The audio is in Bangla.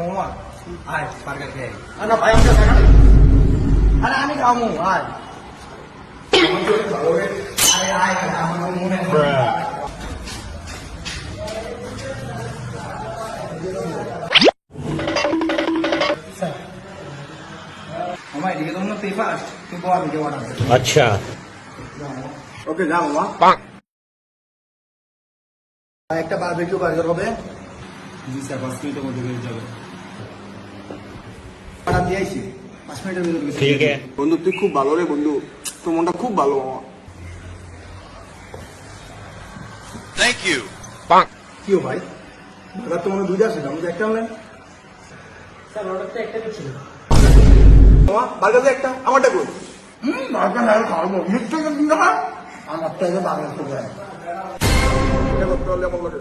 মামা আয় বার্গার খেয়ে আয়। না ভাই আমরা খাই না। আরে আমি খামু আয়। আরে আয় আমার মনে হয় মামা এদিকে তো মনে পেপার তুই বল আমি দেওয়া না। अच्छा ওকে যা মামা। একটা বারবিকিউ বার্গার হবে। জি স্যার 5 মিনিটের মধ্যে হয়ে যাবে। অর্ডার দিয়েছি 5 মিনিটের ভিতরে। ठीक है বন্ধু তুই খুব ভালো রে বন্ধু, তোর মনটা খুব ভালো মামা। Thank you. কি ও ভাই বার্গার তো মনে হয় দুইটা ছিল, আমাদের একটা আনলেন। স্যার অর্ডার তো একটা ছিল। মামা বার্গার যে একটা, আমারটা কই? বার্গার আর খাবো মিথ্যা কথা না। আমার তো বার্গার করবে এটা করতে হলে আমার লাগে।